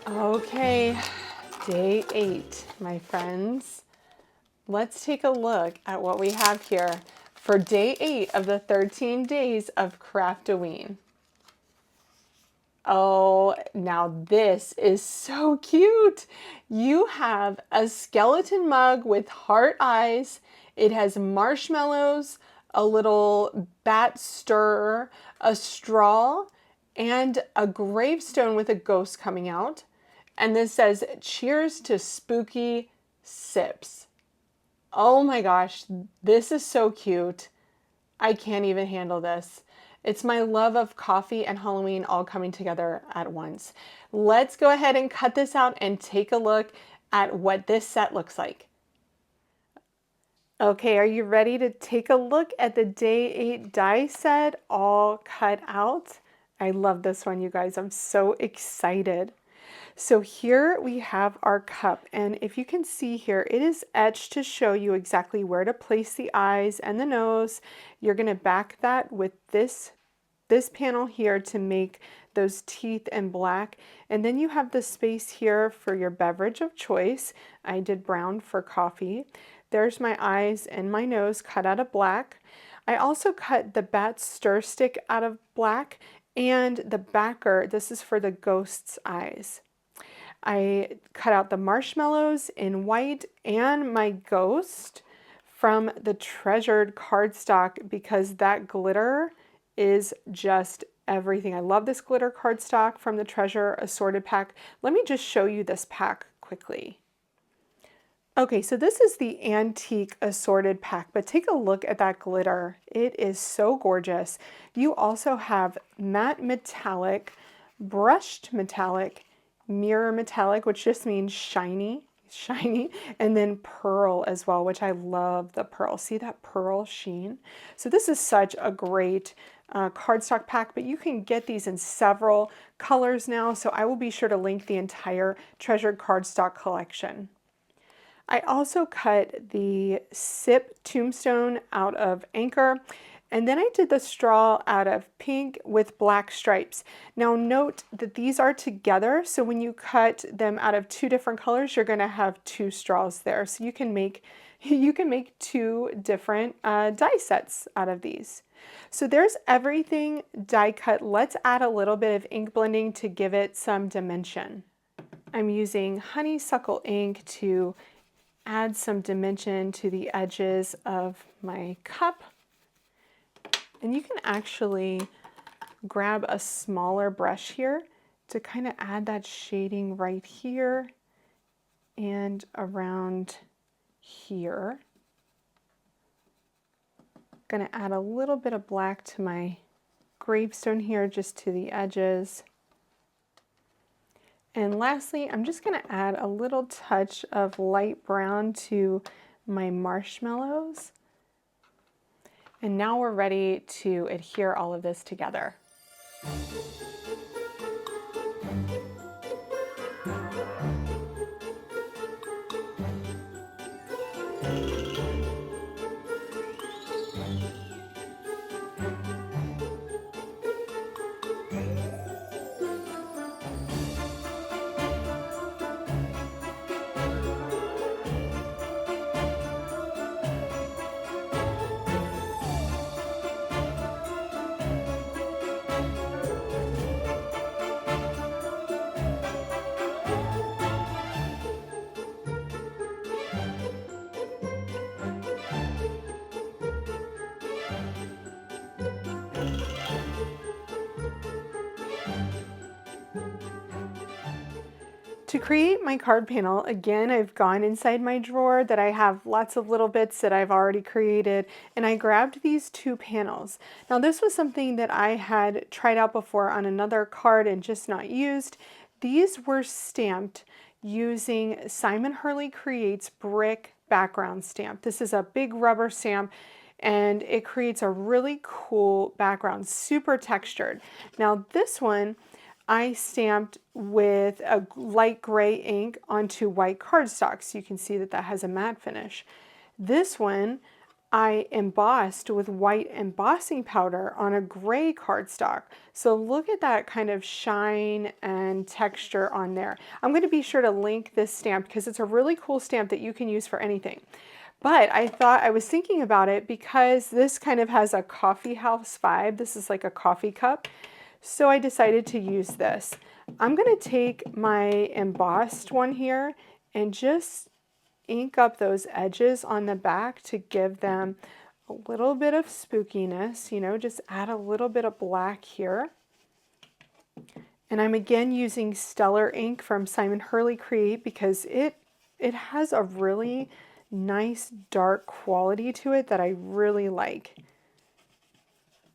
Okay, day 8, my friends. Let's take a look at what we have here for day 8 of the 13 days of Craftoween. Oh, now this is so cute. You have a skeleton mug with heart eyes. It has marshmallows, a little bat stirrer, a straw, and a gravestone with a ghost coming out. And this says, "Cheers to spooky sips." Oh my gosh, this is so cute. I can't even handle this. It's my love of coffee and Halloween all coming together at once. Let's go ahead and cut this out and take a look at what this set looks like. Okay, are you ready to take a look at the day 8 die set all cut out? I love this one, you guys. I'm so excited. So here we have our cup, and if you can see here, it is etched to show you exactly where to place the eyes and the nose. You're going to back that with this panel here to make those teeth in black, and then you have the space here for your beverage of choice. I did brown for coffee. There's my eyes and my nose cut out of black. I also cut the bat stir stick out of black, and the backer, this is for the ghost's eyes. I cut out the marshmallows in white and my ghost from the treasured cardstock because that glitter is just everything. I love this glitter cardstock from the Treasure Assorted pack. Let me just show you this pack quickly. Okay, so this is the Antique Assorted pack, but take a look at that glitter. It is so gorgeous. You also have matte metallic, brushed metallic, mirror metallic, which just means shiny, and then pearl as well, which I love the pearl. See that pearl sheen? So this is such a great cardstock pack, but you can get these in several colors now, so I will be sure to link the entire Treasured Cardstock collection. I also cut the Sip Tombstone out of Anchor, and then I did the straw out of pink with black stripes. Now note that these are together, so when you cut them out of 2 different colors, you're going to have 2 straws there. So you can make 2 different die sets out of these. So there's everything die cut. Let's add a little bit of ink blending to give it some dimension. I'm using Honeysuckle ink to add some dimension to the edges of my cup. And you can actually grab a smaller brush here to kind of add that shading right here and around here. Going to add a little bit of black to my gravestone here, just to the edges. And lastly, I'm just going to add a little touch of light brown to my marshmallows. And now we're ready to adhere all of this together. To create my card panel, again, I've gone inside my drawer that I have lots of little bits that I've already created, and I grabbed these 2 panels. Now this was something that I had tried out before on another card and just not used. These were stamped using Simon Hurley Creates brick background stamp. This is a big rubber stamp, and it creates a really cool background, super textured. Now this one I stamped with a light gray ink onto white cardstock, so you can see that that has a matte finish. This one I embossed with white embossing powder on a gray cardstock. So look at that kind of shine and texture on there. I'm going to be sure to link this stamp because it's a really cool stamp that you can use for anything. But I was thinking about it because this kind of has a coffee house vibe. This is like a coffee cup. So I decided to use this. I'm going to take my embossed one here and just ink up those edges on the back to give them a little bit of spookiness, you know, just add a little bit of black here. And I'm again using Stellar ink from Simon Hurley Create because it has a really nice dark quality to it that I really like.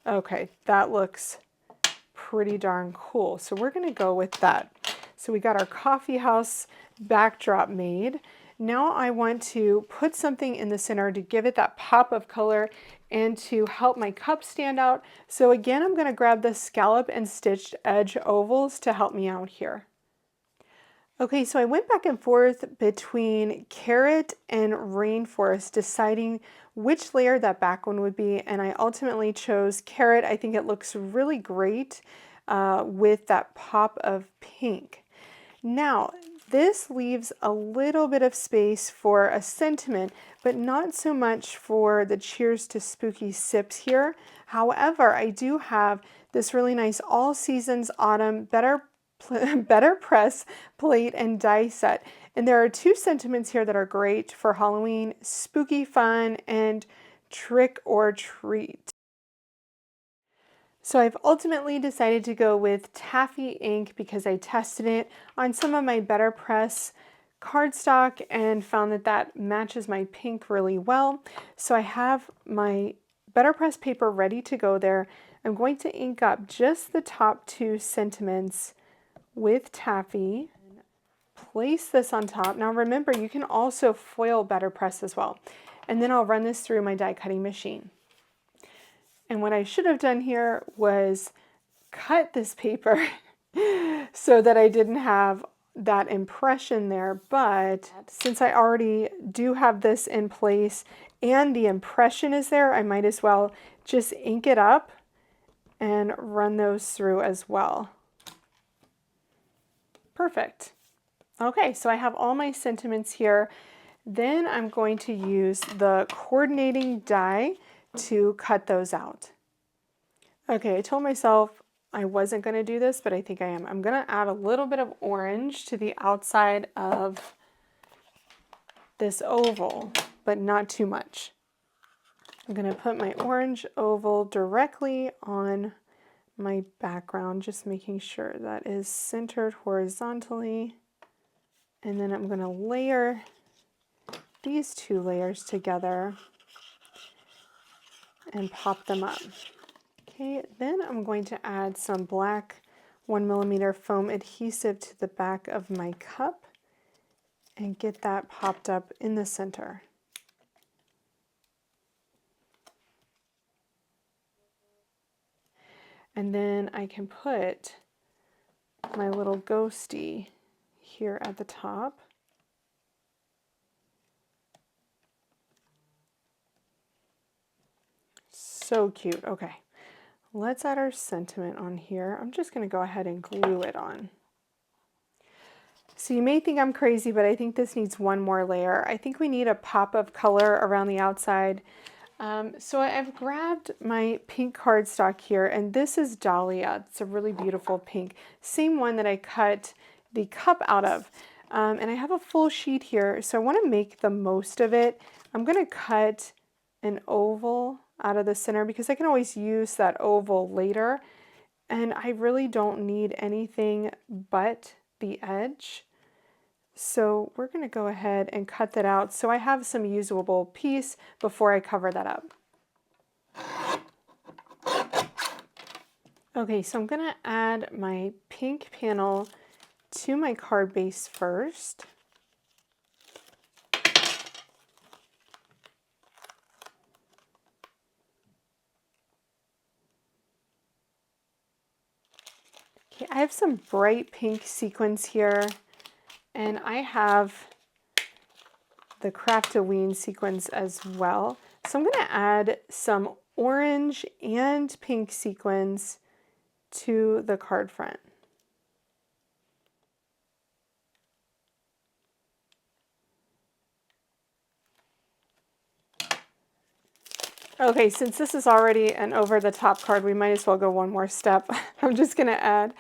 Okay, that looks pretty darn cool. So we're going to go with that. So we got our coffee house backdrop made. Now I want to put something in the center to give it that pop of color and to help my cup stand out. So again, I'm going to grab the Scallop and Stitched Edge ovals to help me out here. Okay, so I went back and forth between Carrot and Rainforest, deciding which layer that back one would be, and I ultimately chose Carrot. I think it looks really great with that pop of pink. Now, this leaves a little bit of space for a sentiment, but not so much for the Cheers to Spooky Sips here. However, I do have this really nice All Seasons Autumn BetterPress plate and die set. And there are two sentiments here that are great for Halloween: spooky fun and trick or treat. So I've ultimately decided to go with taffy ink because I tested it on some of my BetterPress cardstock and found that that matches my pink really well. So I have my BetterPress paper ready to go there. I'm going to ink up just the top two sentiments with taffy. Place this on top. Now remember, you can also foil BetterPress as well. And then I'll run this through my die cutting machine. And what I should have done here was cut this paper so that I didn't have that impression there. But since I already do have this in place and the impression is there, I might as well just ink it up and run those through as well. Perfect. Okay, so I have all my sentiments here. Then I'm going to use the coordinating die to cut those out. Okay, I told myself I wasn't going to do this, but I think I am. I'm going to add a little bit of orange to the outside of this oval, but not too much. I'm going to put my orange oval directly on my background, just making sure that is centered horizontally. And then I'm going to layer these two layers together and pop them up. Okay, then I'm going to add some black 1mm foam adhesive to the back of my cup and get that popped up in the center. And then I can put my little ghosty here at the top. So cute. Okay, let's add our sentiment on here. I'm just going to go ahead and glue it on. So you may think I'm crazy, but I think this needs one more layer. I think we need a pop of color around the outside. So I've grabbed my pink cardstock here, and this is Dahlia. It's a really beautiful pink. Same one that I cut the cup out of. And I have a full sheet here, so I want to make the most of it. I'm going to cut an oval out of the center because I can always use that oval later. And I really don't need anything but the edge. So we're going to go ahead and cut that out so I have some usable piece before I cover that up. Okay, so I'm going to add my pink panel to my card base first. Okay, I have some bright pink sequins here. And I have the Craftoween sequins as well, So I'm going to add some orange and pink sequins to the card front. Okay, since this is already an over-the-top card, we might as well go one more step. I'm just going to add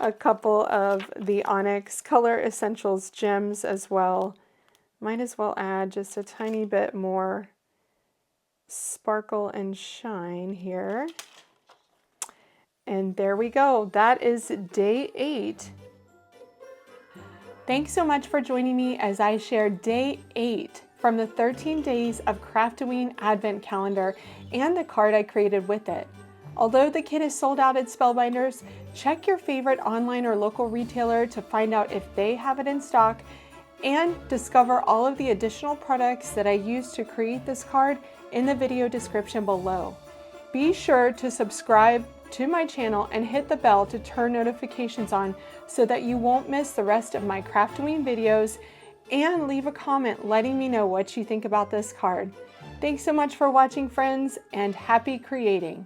a couple of the Onyx Color Essentials gems as well. Might as well add just a tiny bit more sparkle and shine here. And there we go. That is day 8. Thanks so much for joining me as I share day 8 from the 13 Days of Craftoween Advent Calendar and the card I created with it. Although the kit is sold out at Spellbinders, check your favorite online or local retailer to find out if they have it in stock and discover all of the additional products that I used to create this card in the video description below. Be sure to subscribe to my channel and hit the bell to turn notifications on so that you won't miss the rest of my Craftoween videos, and leave a comment letting me know what you think about this card. Thanks so much for watching, friends, and happy creating!